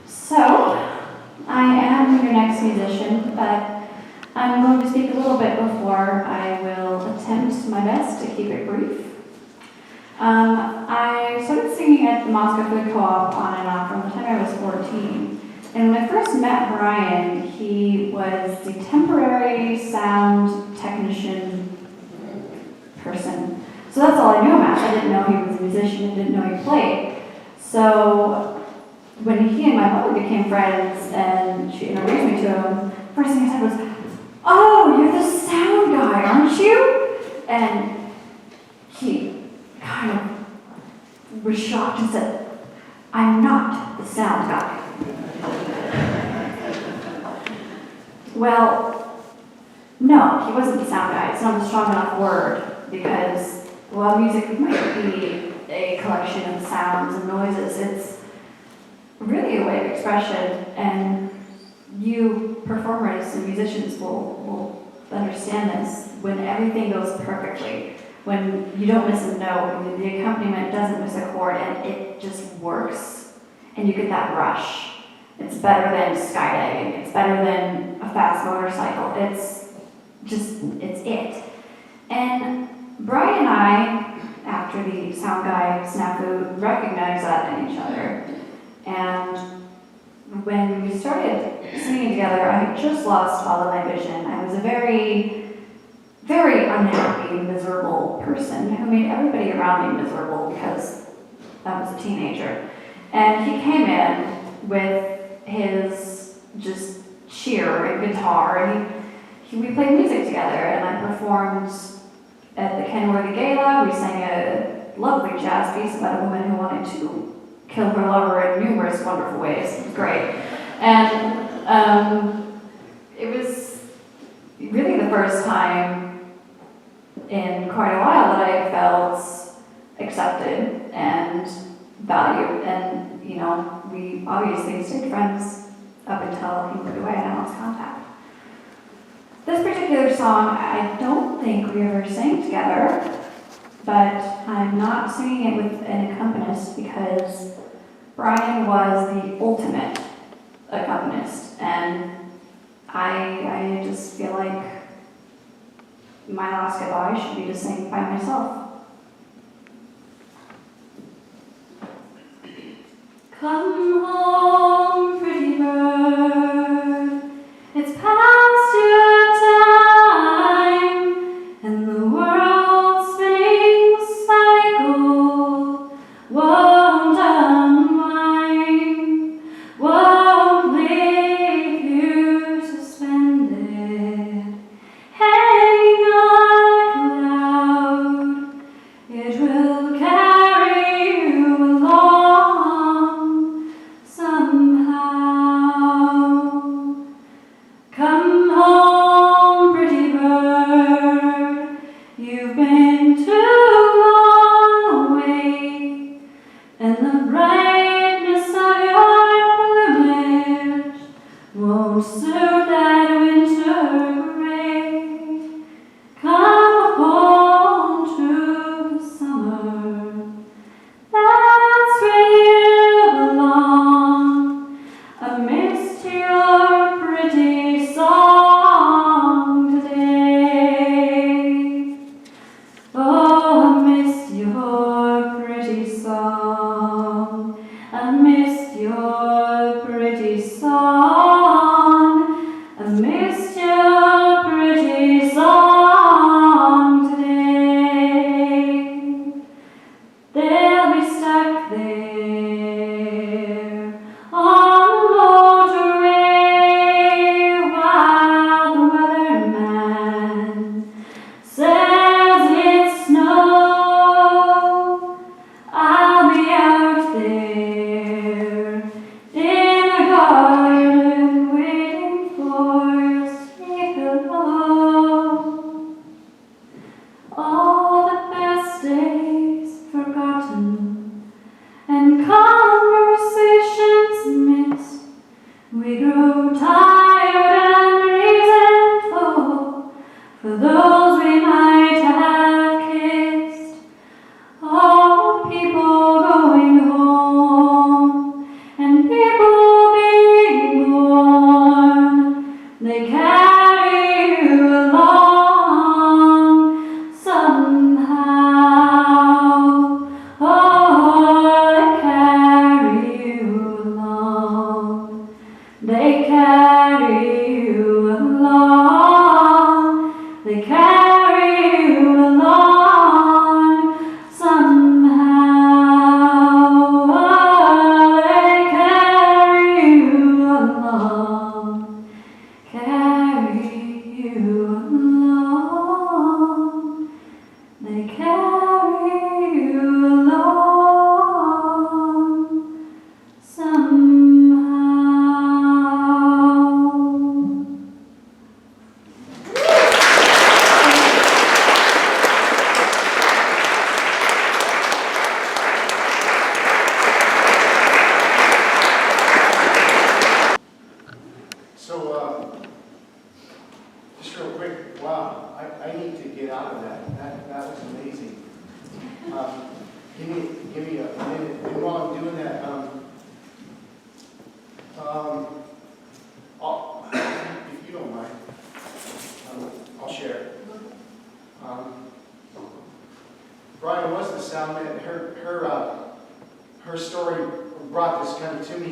So, I am your next musician, but I'm going to speak a little bit before I will attempt my best to keep it brief. I started singing at the Moscow Food Co-op on and off from the time I was 14. And when I first met Brian, he was the temporary sound technician person. So that's all I knew him as. I didn't know he was a musician, I didn't know he played. So when he and my mother became friends and she introduced me to him, first thing I said was, "Oh, you're the sound guy, aren't you?" And he kind of was shocked and said, "I'm not the sound guy." Well, no, he wasn't the sound guy. It's not a strong enough word because, while music might be a collection of sounds and noises, it's really a way of expression, and you performers and musicians will understand this when everything goes perfectly, when you don't miss a note, when the accompaniment doesn't miss a chord, and it just works, and you get that rush. It's better than skydiving, it's better than a fast motorcycle, it's it. And Brian and I, after the sound guy snafu, recognized that in each other. And when we started singing together, I had just lost all of my vision. I was a very, very unhappy, miserable person who made everybody around me miserable because I was a teenager. And he came in with his just cheer and guitar, and we played music together, and I performed at the Kenworthy Gala. We sang a lovely jazz piece about a woman who wanted to kill her lover in numerous wonderful ways. It was great. And it was really the first time in quite a while that I felt accepted and valued. And, we obviously stayed friends up until he moved away and I lost contact. This particular song, I don't think we ever sang together, but I'm not singing it with an accompanist because Brian was the ultimate accompanist, and I just feel like my last goodbye should be to sing by myself. Come home, pretty bird, it's past your time, and the world's spinning cycle won't unwind, won't leave you suspended, hanging on a cloud. It will carry you along.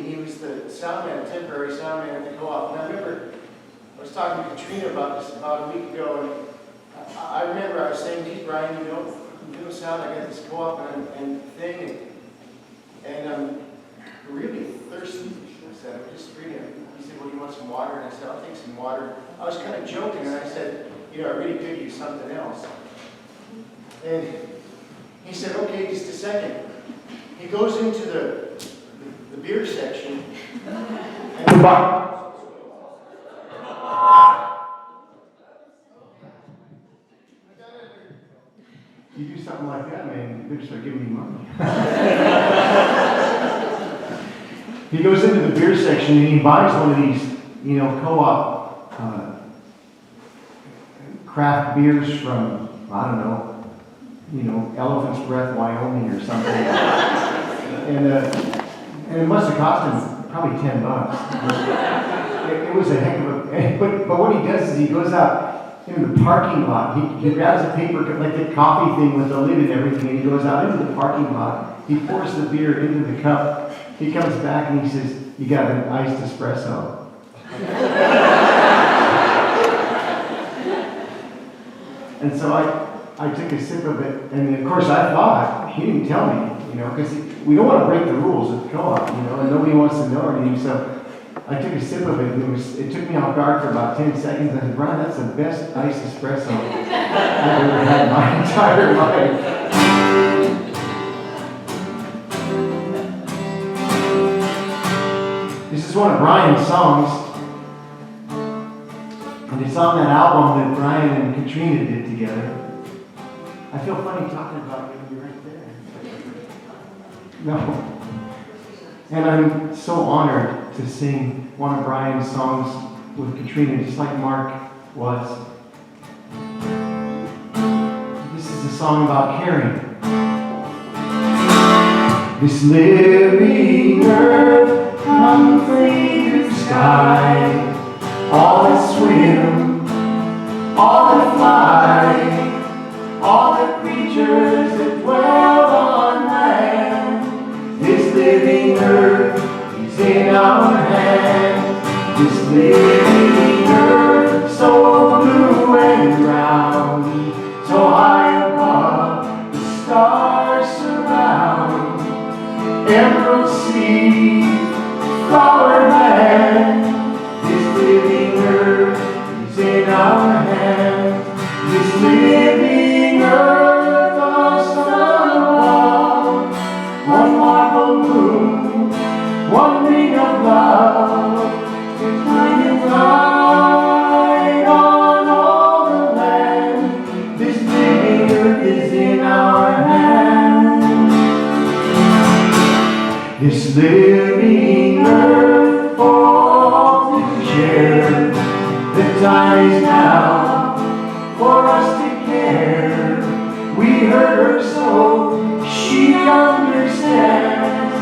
he was the temporary sound man at the co-op. And I remember I was talking to Katrina about this about a week ago, and I remember I was saying, geez, Brian, you don't sound, I got this co-op and thing, and I'm really thirsty. I said, I'm just really, he said, well, you want some water? And I said, I'll take some water. I was kind of joking, and I said, I really could use something else. And he said, okay, just a second. He goes into the beer section, and you do something like that, man, they're start giving me money. He goes into the beer section and he buys one of these, co-op craft beers from, I don't know, Elephant's Breath, Wyoming or something. And it must have cost him probably $10. It was a heck of a, but what he does is he goes out in the parking lot. He grabs a paper, like the coffee thing with the lid and everything, and he goes out into the parking lot. He pours the beer into the cup. He comes back and he says, you got an iced espresso. And so I took a sip of it, and of course I thought, he didn't tell me, because we don't want to break the rules of the co-op, and nobody wants to know anything. So I took a sip of it, and it took me off guard for about 10 seconds. I said, Brian, that's the best iced espresso I've ever had in my entire life. This is one of Brian's songs. And it's on that album that Brian and Katrina did together. I feel funny talking about you right there. No. And I'm so honored to sing one of Brian's songs with Katrina, just like Mark was. This is a song about caring. This living earth, hungry to sky, all that swim, all that fly, all the creatures that dwell on land. This living earth is in our hands. This living earth, so blue and round, so high above, the stars surround. Emerald sea, flower land. This living earth is in our hands. This living earth, our sun above, one marble moon, one ring of love, a shining light on all the land. This living earth is in our hands. This living earth for all to share. The time is now for us to care. We heard her so she understands.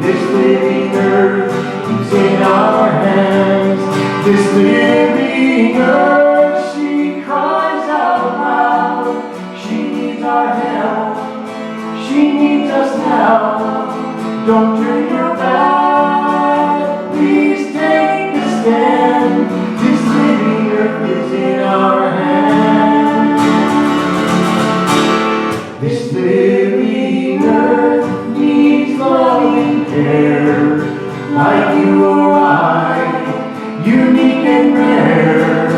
This living earth is in our hands. This living earth, she cries out loud. She needs our help. She needs us now. Don't turn your back. Please take a stand. This living earth is in our hands. This living earth needs loving care, like you or I, unique and rare.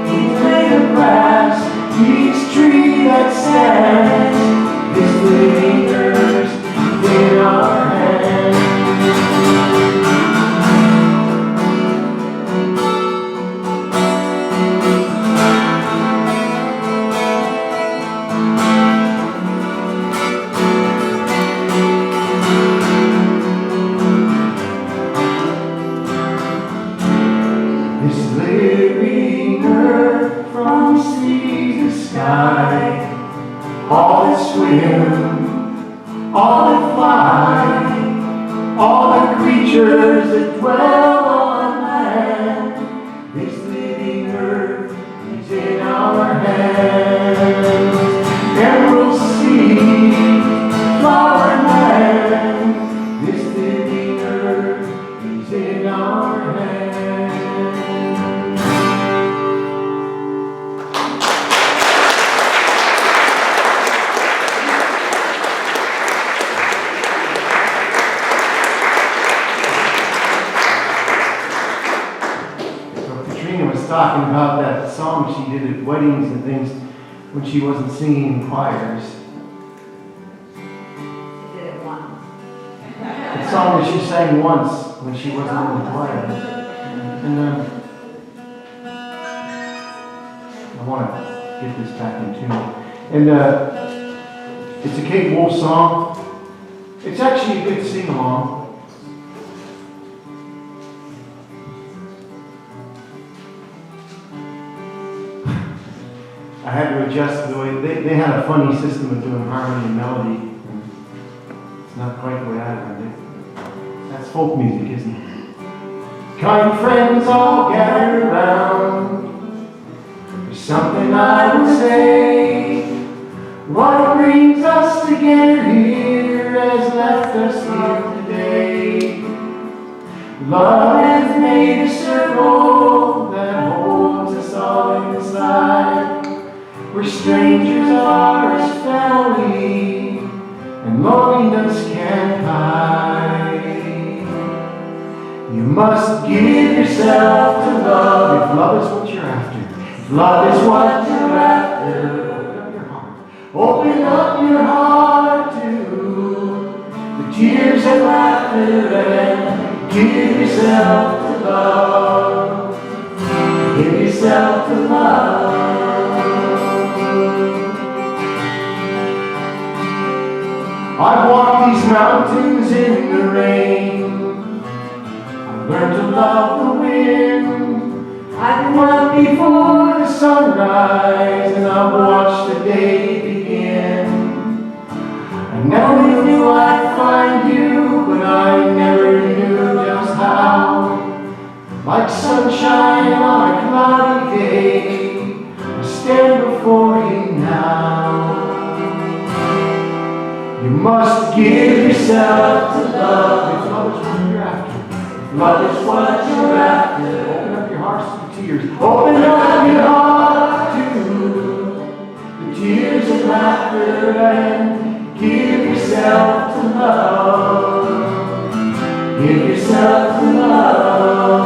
Each blade of grass, each tree that stands. This living earth is in our hands. All that swim, all that fly, all the creatures that dwell on land. This living earth is in our hands. Emerald sea, flower land. This living earth Katrina was talking about that song she did at weddings and things when she wasn't singing in choirs. Did it once. The song that she sang once when she wasn't in the choir. And I want to get this back in tune. And it's a Kate Wolf song. It's actually a good sing-along. I had to adjust the way, they had a funny system of doing harmony and melody. And it's not quite the way I learned it. That's folk music, isn't it? Kind friends all gathered around. There's something I would say. What brings us together here has left us here today. Love has made a circle that holds us all inside. Where strangers are as family, and loneliness can't hide. You must give yourself to love, if love is what you're after. If love is what you're after, open up your heart. Open up your heart to the tears and laughter, and give yourself to love. Give yourself to love. I've walked these mountains in the rain. I've learned to love the wind. I've walked before the sunrise, and I've watched the day begin. I never knew I'd find you, but I never knew just how. Like sunshine on a cloudy day, I stand before you now. You must give yourself to love, if love is what you're after. If love is what you're after, open up your hearts to tears. Open up your heart to the tears and laughter, and give yourself to love. Give yourself to love.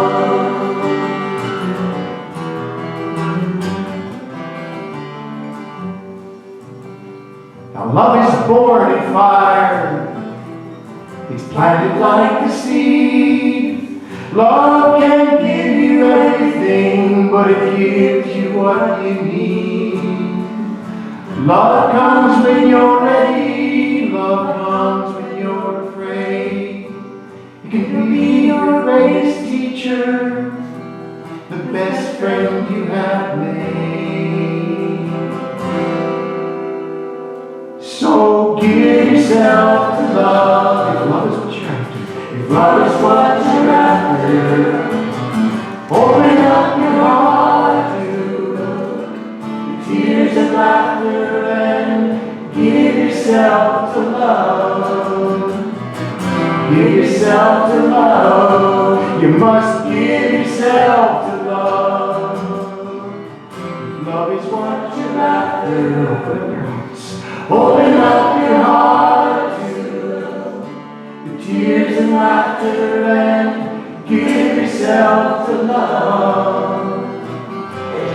Now love is born in fire. It's planted like the seed. Love can give you everything, but it gives you what you need. Love comes when you're ready. Love comes when you're afraid. It can be your greatest teacher, the best friend you have made. So give yourself to love, if love is what you're after. If love is what you're after, open up your heart to the tears and laughter, and give yourself to love. Give yourself to love. You must give yourself to love. If love is what you're after, open up your hearts. Open up your heart to the tears and laughter, and give yourself to love.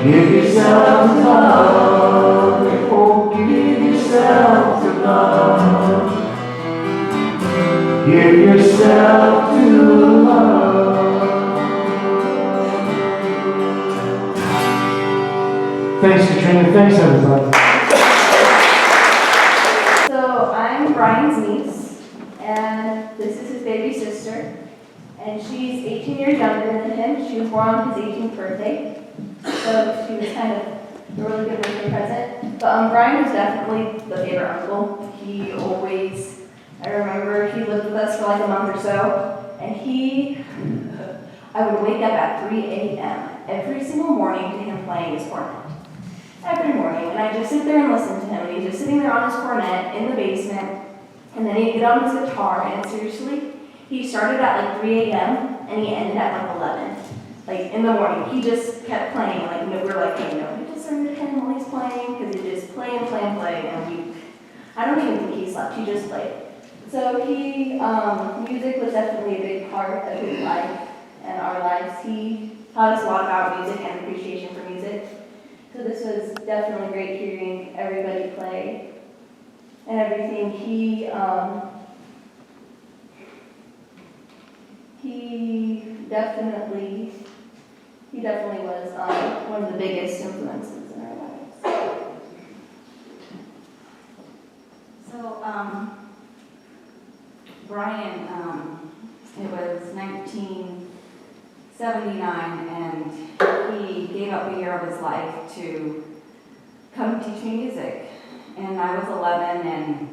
Give yourself to love. Oh, give yourself to love. Give yourself to love. Thanks, Katrina. Thanks, everybody. So I'm Brian's niece, and this is his baby sister, and she's 18 years younger than him. She was born on his 18th birthday, so she was kind of a really good birthday present. But Brian was definitely the favorite uncle. He always, I remember he lived with us for like a month or so, and I would wake up at 3 a.m. every single morning to him playing his cornet. Every morning, and I just sit there and listen to him, and he's just sitting there on his cornet in the basement, and then he'd get on his guitar, and seriously, he started at like 3 a.m., and he ended at like 11. Like in the morning, he just kept playing. Like we're like, hey, no, you just surrender to him while he's playing, because he just play and play and play. And I don't even think he slept. He just played. So music was definitely a big part of his life and our lives. He taught us a lot about music and appreciation for music. So this was definitely great hearing everybody play and everything. He definitely was one of the biggest influences in our lives. So, Brian, it was 1979, and he gave up a year of his life to come teach me music. And I was 11, and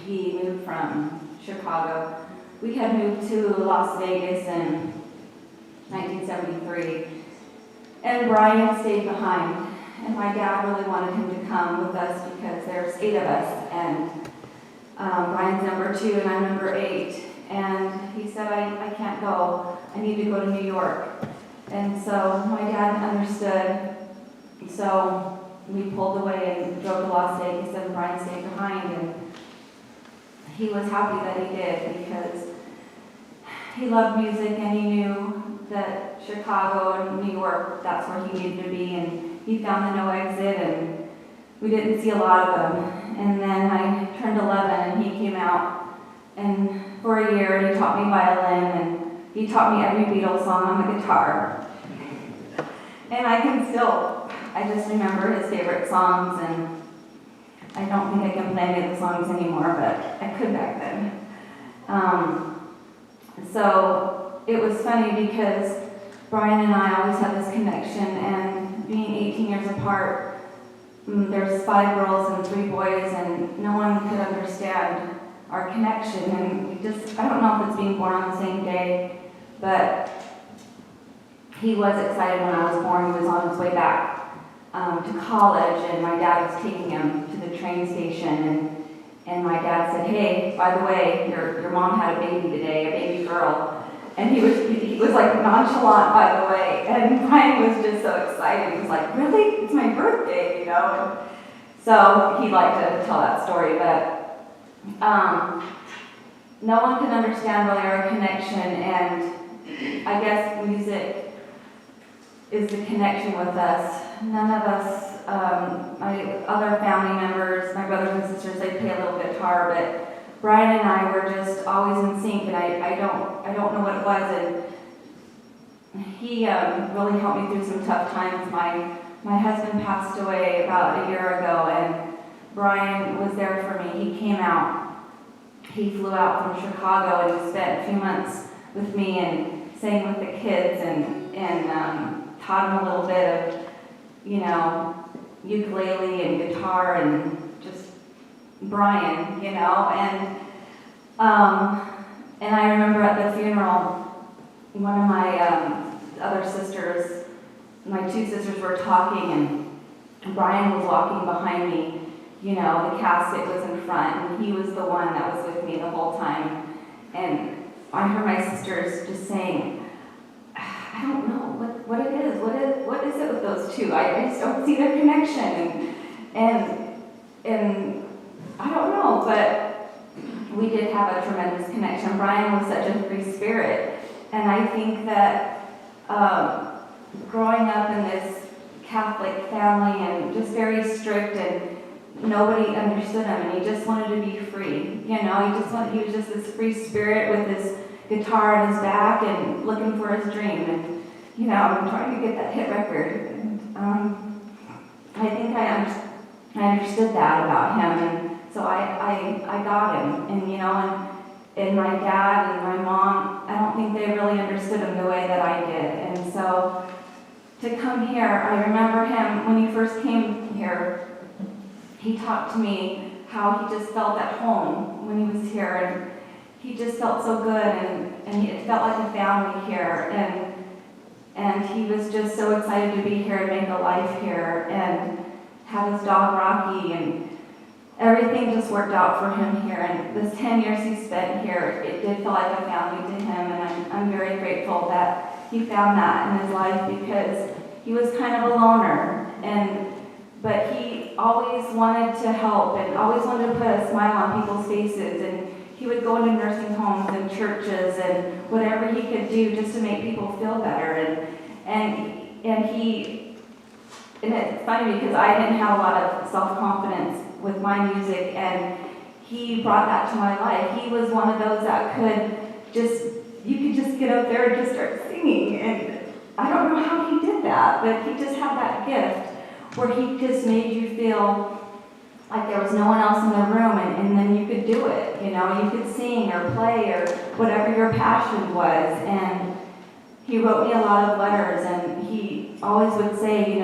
he moved from Chicago. We had moved to Las Vegas in 1973, and Brian stayed behind. And my dad really wanted him to come with us because there's 8 of us, and Brian's number 2 and I'm number 8. And he said, I can't go. I need to go to New York. And so my dad understood. So we pulled away and drove to Las Vegas, and Brian stayed behind. And he was happy that he did, because he loved music and he knew that Chicago and New York, that's where he needed to be. And he found the no exit, and we didn't see a lot of them. And then I turned 11 and he came out, and for a year he taught me violin, and he taught me every Beatles song on the guitar. And I just remember his favorite songs, and I don't think I can play any of the songs anymore, but I could back then. So it was funny because Brian and I always had this connection, and being 18 years apart, there's 5 girls and 3 boys, and no one could understand our connection. And I don't know if it's being born on the same day, but he was excited when I was born. He was on his way back to college, and my dad was taking him to the train station, and my dad said, hey, by the way, your mom had a baby today, a baby girl. And he was like nonchalant, by the way, and Brian was just so excited. He was like, really? It's my birthday, you know? And so he'd like to tell that story, but no one can understand really our connection, and I guess music is the connection with us. None of us, my other family members, my brothers and sisters, they play a little guitar, but Brian and I were just always in sync, and I don't know what it was, and he really helped me through some tough times. My husband passed away about a year ago, and Brian was there for me. He came out. He flew out from Chicago, and he spent a few months with me and sang with the kids, and taught them a little bit of, ukulele and guitar and just Brian, and I remember at the funeral, one of my other sisters, my 2 sisters were talking, and Brian was walking behind me. The casket was in front, and he was the one that was with me the whole time. And I heard my sisters just saying, I don't know what it is. What is it with those 2? I just don't see their connection. And I don't know, but we did have a tremendous connection. Brian was such a free spirit, and I think that growing up in this Catholic family and just very strict, and nobody understood him, and he just wanted to be free. He was just this free spirit with his guitar on his back and looking for his dream, and I'm trying to get that hit record. And I think I understood that about him, and so I got him, and my dad and my mom, I don't think they really understood him the way that I did. And so to come here, I remember him when he first came here, he talked to me how he just felt at home when he was here, and he just felt so good, and it felt like a family here, and he was just so excited to be here and make a life here and have his dog Rocky, and everything just worked out for him here. And this 10 years he spent here, it did feel like a family to him. And I'm very grateful that he found that in his life, because he was kind of a loner. But he always wanted to help and always wanted to put a smile on people's faces. And he would go into nursing homes and churches and whatever he could do just to make people feel better. And it's funny because I didn't have a lot of self-confidence with my music, and he brought that to my life. He was one of those that you could just get up there and just start singing. And I don't know how he did that, but he just had that gift where he just made you feel like there was no one else in the room, and then you could do it. You could sing or play or whatever your passion was. And he wrote me a lot of letters, and he always would say,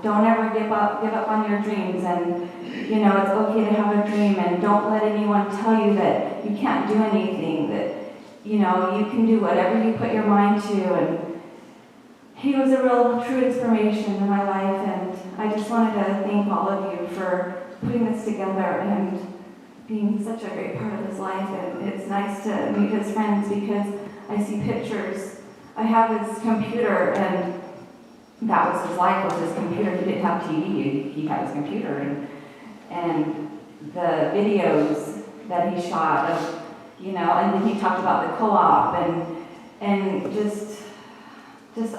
don't ever give up on your dreams, and it's okay to have a dream, and don't let anyone tell you that you can't do anything, that you can do whatever you put your mind to. And he was a real true inspiration in my life, and I just wanted to thank all of you for putting this together and being such a great part of his life. And it's nice to meet his friends, because I see pictures. I have his computer, and that was his life, was his computer. He didn't have TV, he had his computer, and the videos that he shot of, and then he talked about the co-op, and just his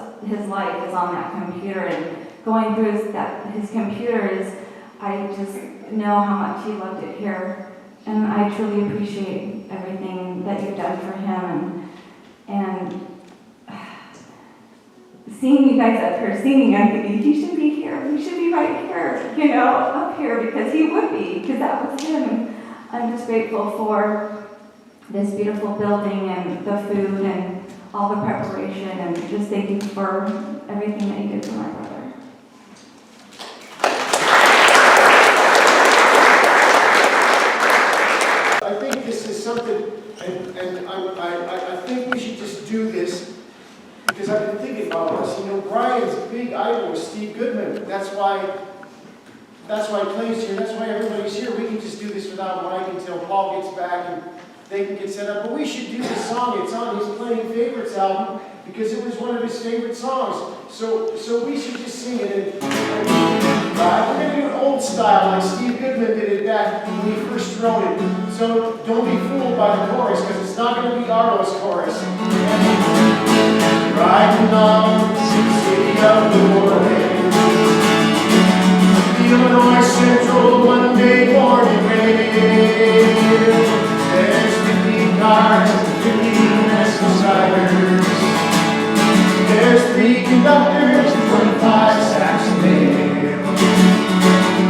life is on that computer, and going through his computer is, I just know how much he loved it here, and I truly appreciate everything that you've done for him, and seeing you guys up here singing, I'm thinking, he should be here, he should be right here, up here, because he would be, because that was him. I'm just grateful for this beautiful building and the food and all the preparation, and just thank you for everything that you did for my brother. I think this is something, and I think we should just do this, because I've been thinking about this. Brian's big idol was Steve Goodman. That's why he plays here. That's why everybody's here. We can just do this without Mike until Paul gets back and they can get set up. But we should do this song. It's on his Playing Favorites album, because it was one of his favorite songs. So we should just sing it. We're going to do an old style, like Steve Goodman did it back when he first wrote it. So don't be fooled by the chorus, because it's not going to be Arlo's chorus. Riding on the city of the morning, the Illinois Central Monday morning rain. There's 50 cars and 50 Mescal-Siders. There's 3 conductors and 25 sacks of mail.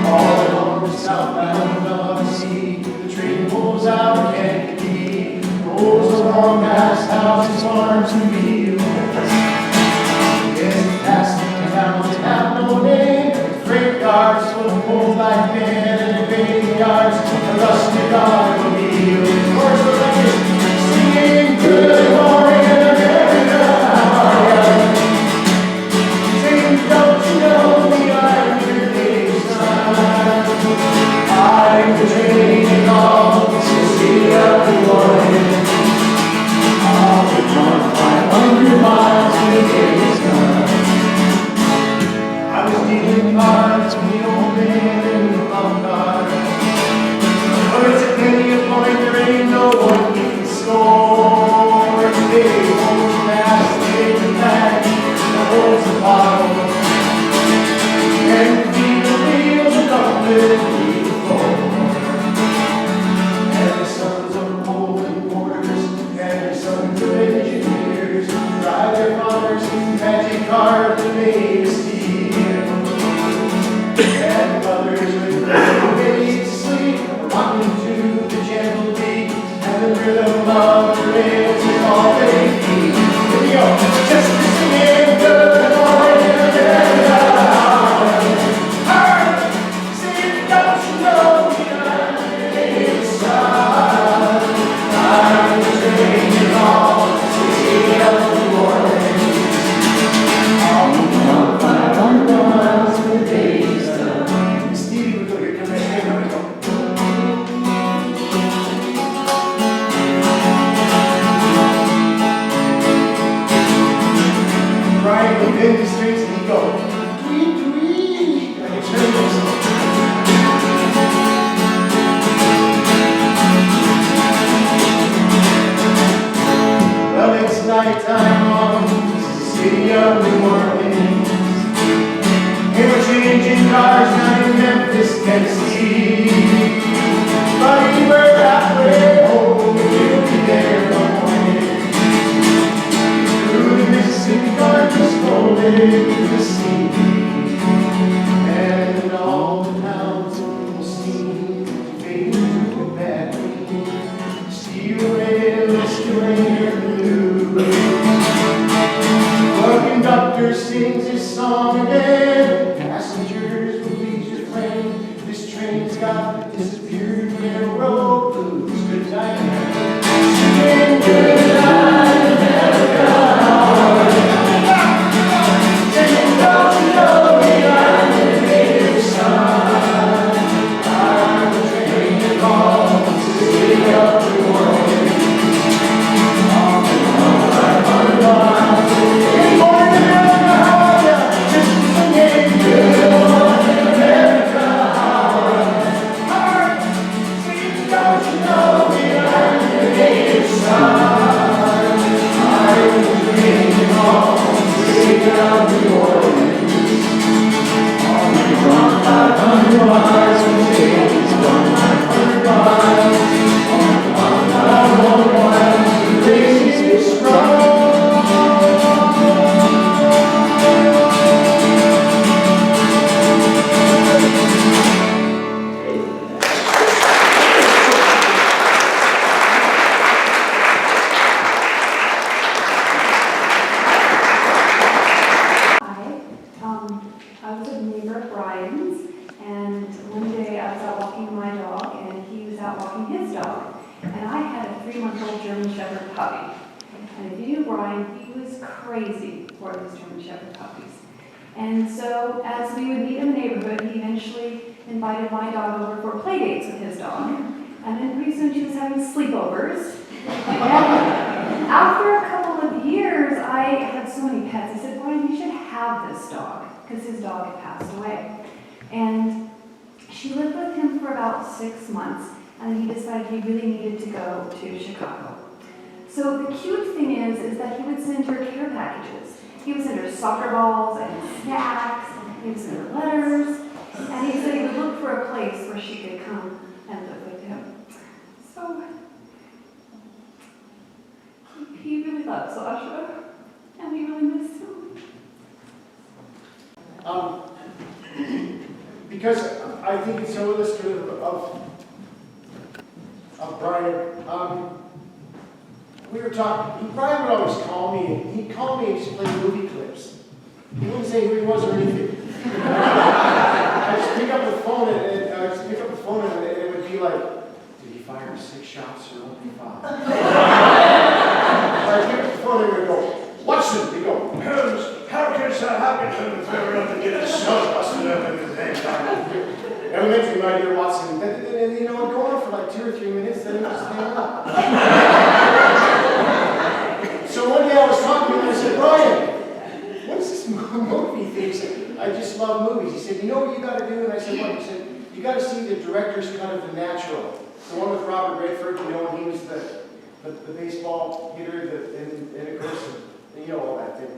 All along the southbound of the sea, the train pulls out of Kankakee, rolls along past houses, farms, and fields. Yes, past the towns have no name. Freight cars full of old black men, and the graveyards of rusted automobiles. Of course, the records singing good morning America, how are ya? Singing, don't you know we are your big son? I'm the train and all the city of New Orleans. I'll be gone 500 miles when the day is done. I was dealing cards with the old man in the club car. But it's a penny a point, there ain't no one keeping score. They hold the glass, they the bag, that holds the bottle. And feed the wheels and don't let me fall. And the sons of golden porters, and the sons of engineers, drive their fathers magic car to make a steal. And mothers with little babies asleep, rocking to the gentle beat, and the rhythm of the rails is all they need. Here we go, just singing good morning America. Hey, sing, don't you know we are the sun? I'm the train and all the city of New Orleans. All the he'd go, tweet, tweet. And he'd turn himself. Well, it's nighttime on the city of New Orleans. Interchanging cars down in Memphis, Tennessee. Buddy, we're halfway home, we'll be there in the morning. Through the Mississippi Gardens, rolling into the sea. And all the towns in the sea fade into the battery. Steel rail, escalator, blue. The conductor sings his song again. Passengers will please refrain. This train's got the disappeared railroad blues. Good night. Singing good night, America. Singing don't you know me, I'm the native son. I'm the train that calls the city of New Orleans. On the 500 miles. Good morning, America, how are ya? Just singing good morning, America, how are ya? How are ya? Singing don't you know me, I'm the native son. I'm the train that calls the city of New Orleans. On the 500 miles, the train's 100 miles. On the 1,000 miles, the race is strong. I was a neighbor of Brian's, and one day I was out walking my dog, and he was out walking his dog. And I had a 3-month-old German Shepherd puppy. And if you knew Brian, he was crazy for these German Shepherd puppies. And so as we would meet in the neighborhood, he eventually invited my dog over for play dates with his dog. And then pretty soon she was having sleepovers. And after a couple of years, I had so many pets. I said, Brian, you should have this dog, because his dog had passed away. And she lived with him for about 6 months, and he decided he really needed to go to Chicago. So the cute thing is that he would send her care packages. He would send her soccer balls and snacks, he would send her letters, and he said he would look for a place where she could come and live with him. So he really loved Sasha, and he really missed him. Because I think it's so illustrative of Brian. We were talking, Brian would always call me, and he'd call me and just play movie clips. He wouldn't say who he was or anything. I just pick up the phone and it would be like, did he fire 6 shots or only 5? I'd pick up the phone and it would go, watch them. They go, how can Hopkins ever up to get his son busted up in his head? Elementary, my dear Watson. And you know, I'd go on for like 2 or 3 minutes, then it would just hang up. So one day I was talking to him and I said, Brian, what's this movie thing? He said, I just love movies. He said, you know what you got to do? And I said, what? He said, you got to see the director's cut of The Natural. The one with Robert Redford, you know, when he was the baseball hitter, and of course, you know, all that thing.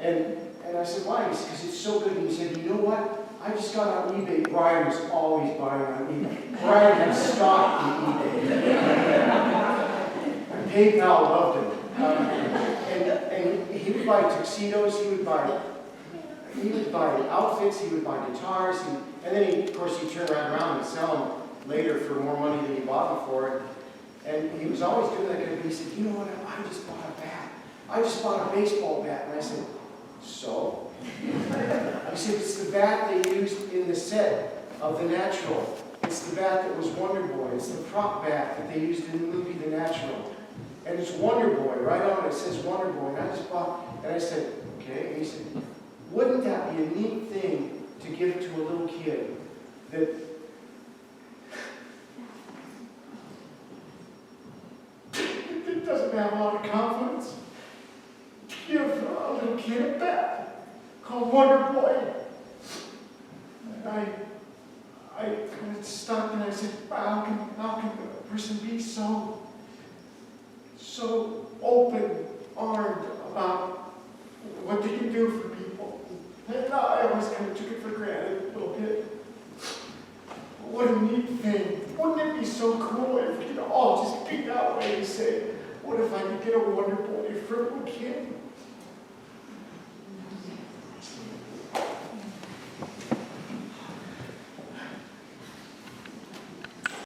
And I said, why? He said, because it's so good. And he said, you know what? I just got on eBay. Brian was always buying on eBay. Brian had stock on eBay. And PayPal loved him. And he would buy tuxedos, he would buy outfits, he would buy guitars, and then of course he'd turn around and sell them later for more money than he bought them for. And he was always doing that kind of thing. He said, you know what, I just bought a bat. I just bought a baseball bat. And I said, so? I said, it's the bat they used in the set of The Natural. It's the bat that was Wonder Boy. It's the prop bat that they used in the movie The Natural. And it's Wonder Boy, right on it says Wonder Boy. And I just bought, and I said, okay. And he said, wouldn't that be a neat thing to give to a little kid that doesn't have a lot of confidence? Give a little kid a bat. called Wonder Boy. And I kind of stopped and I said, wow, how can a person be so open-armed about what they can do for people? And I always kind of took it for granted a little bit. What a neat thing. Wouldn't it be so cool if we could all just be that way and say, what if I could get a Wonder Boy for a kid?